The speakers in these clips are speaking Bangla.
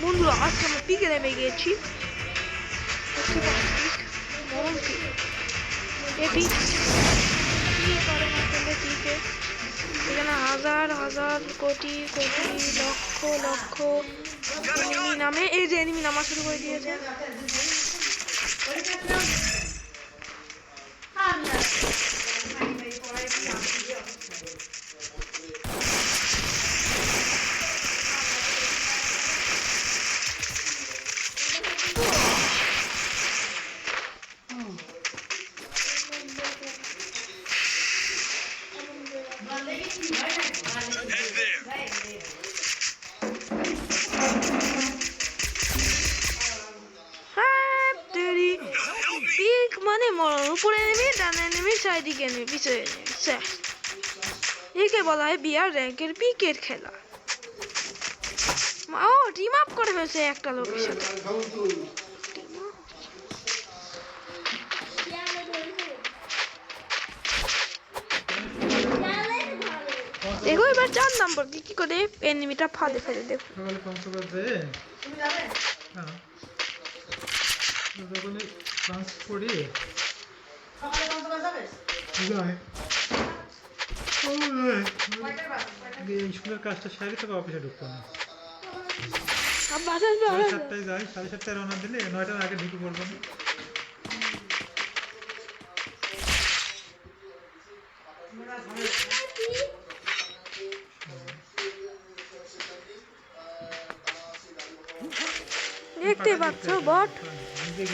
বন্ধুরা আজকে আমরা পিকে নেমে গিয়েছি। এখানে হাজার হাজার কোটি কোটি লক্ষ লক্ষ এনিমি নামে এই যে এনিমি নামা শুরু করে দিয়েছে। মানে মরণ উপরে নেমে ডানে নেমে চারিদিকে নেমে পিছনে নেমে একে বলা হয় বিয়ার র্যাঙ্কের পিকের খেলা। ও টিম আপ করে ফেলছে একটা লোকের সাথে। দেখো এবার 4 নম্বর কি করে এনিমিটা ফাঁদে ফেলে দেখো। স্কুলের কাজটা সেরে তবে অফিসে ঢুকবো না। 7টায় যাই, 7:30টায় রওনা দিলে 9টার আগে ঢুকে পড়বো না। দেখতে পাচ্ছ বট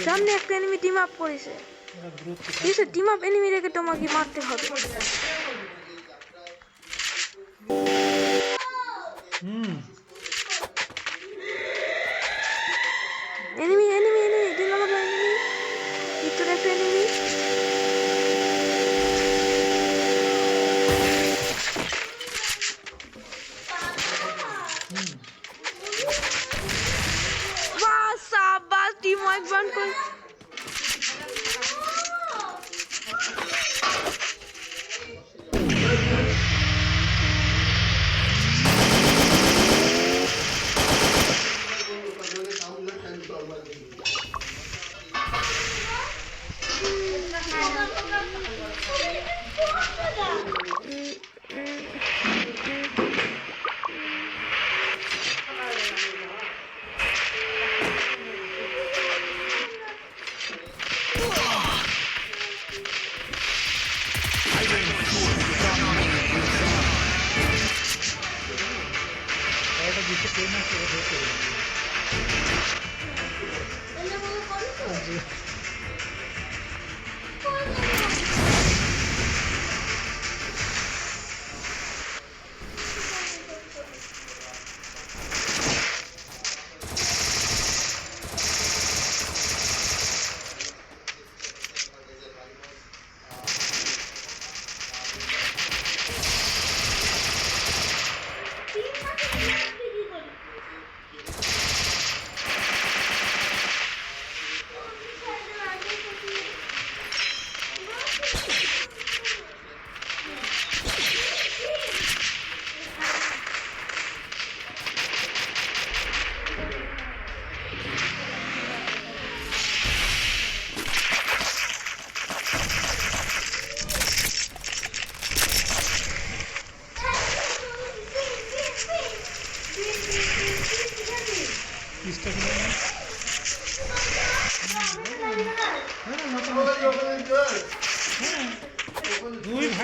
সামনে একটা এনিমি টিম আপ করেছে। টিম আপ এনিমি রেখে তোমাকে মারতে হবে। এনিমি এনিমি এনিমি 2 নম্বর এনিমি ভিতরে একটা এনিমি। বাস টিম ওয়াইপ বান করে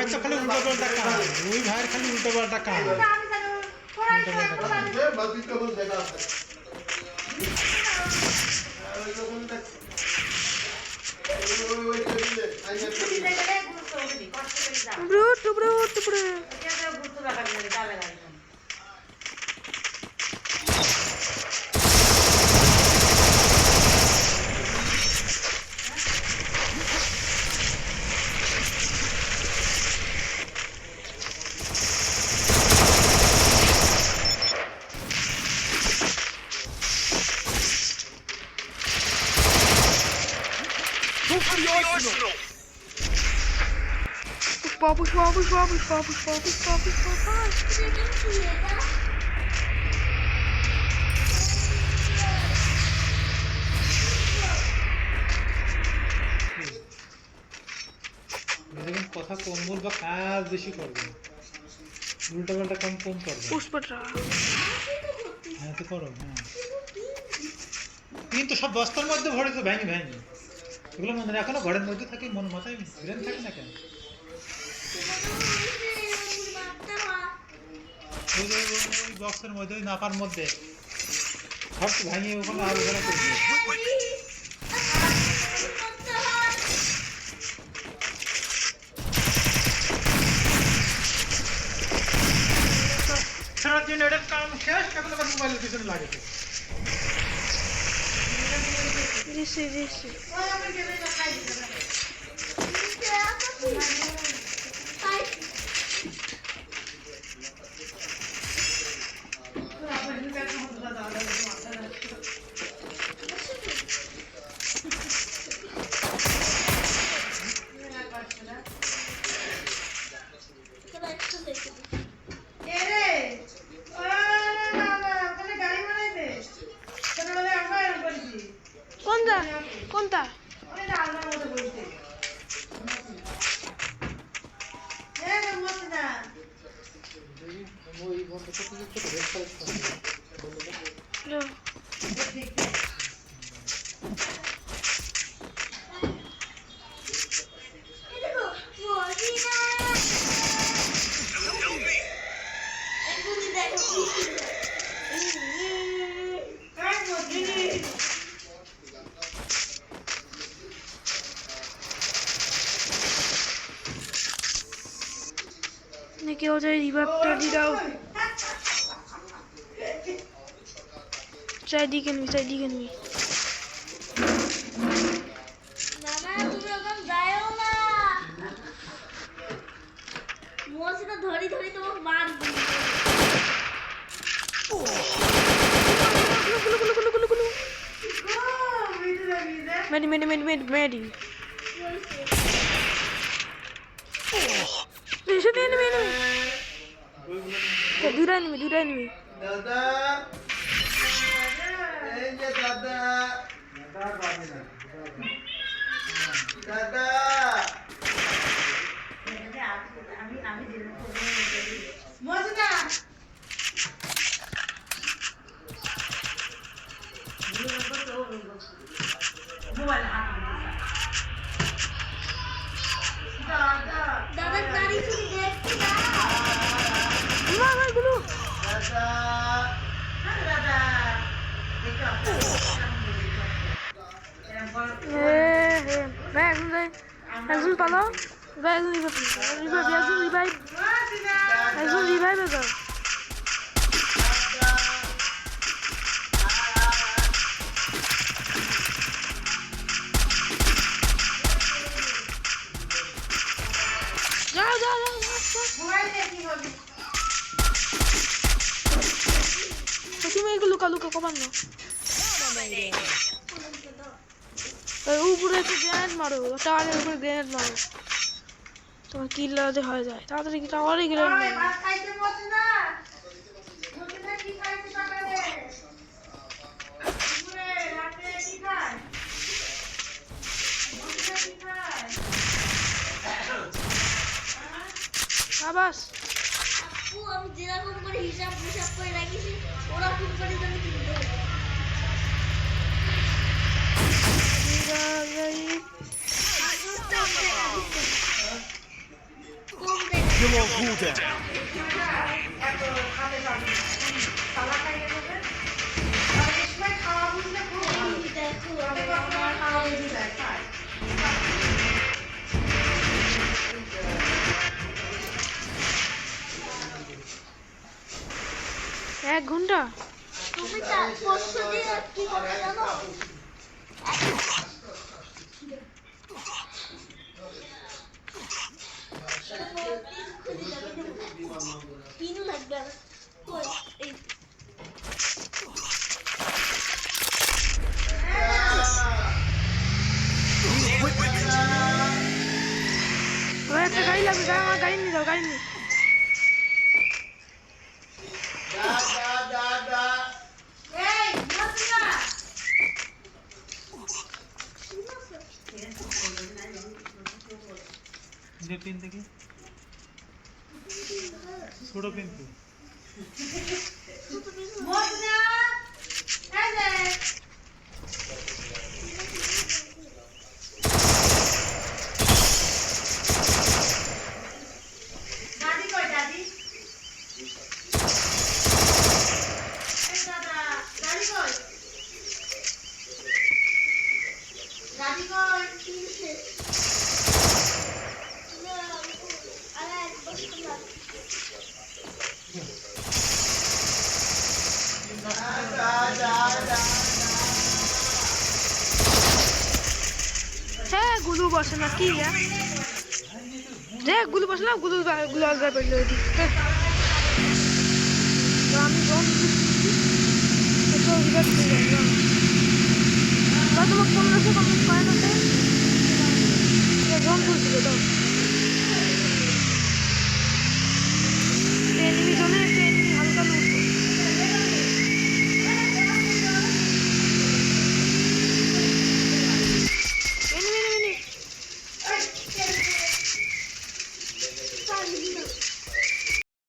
ভাই তো খালি উল্টো পাল্টা কাজ, দুই ভাইয়ের খালি উল্টো পাল্টা কাজ। দেখুন কথা কম বলবা, কাজ বেশি করবে, উল্টো পাল্টা কম কম করবে। হ্যাঁ তো করো, হ্যাঁ কিন্তু সব বস্তার মধ্যে ভরে তো ভেঙে ভেঙে এগুলো মনে রাখো না, ঘরের মধ্যে থাকে, মন মাথায় ব্রেন থাকে না কেন? বক্সের মধ্যে ওই নাপার মধ্যে সব ভাঙিয়ে ওখানে আলোচনা করবে। সারাদিন এটার কাম শেষ, এখন আবার মোবাইলের পিছনে লাগে। কোনটা কেউ যায় রিভাইভটা দি দাও। চারিদিকে নিবি, চারিদিকে নিবি। ধরি ধরি তোমার মারবো। মেডি মেডি মেডি মেডি মেডি দূরে নিবি, দূরে নিবি। দাদা এই যে দাদা দাদা দাদা গাড়ি চুরি দেখছি না। একজন পালো, একজন রিভাইভ, একজন রিভাইভ দাও। যাও যাও যাও, তুমি এগুলো লুকা লুকা কমান না। উপরে একটু গ্রেনেড মারো, টাওয়ারের উপরে গ্রেনেড মারো, তোমার কিল লাগাতে হয়ে যায় তাড়াতাড়ি। টাওয়ারে গ্রেনেড মারো। আবাস আমি যেরকম করে হিসাব করে রাখিছি ওরকম করে আমি কিনবো। Killer cooldown. এই দেখো আমার হাউস। এক ঘন্টা তুমি পরশু দিন কি করতে জানো? পিনু লাগবে আমার। কই? এই ওই একটা গাড়ি লাগবে আমার গাড়ি নিয়ে যাও গাড়ি নিয়ে যে পিন দেখি ছোট পিন তো হ্যাঁ গুলু বসে না কি রে গুলু বসে না গুলু গুলু আলগা পেলে আমি জন তোমাকে কোন রকম কমেন্ট করে না জন তুলছিল তো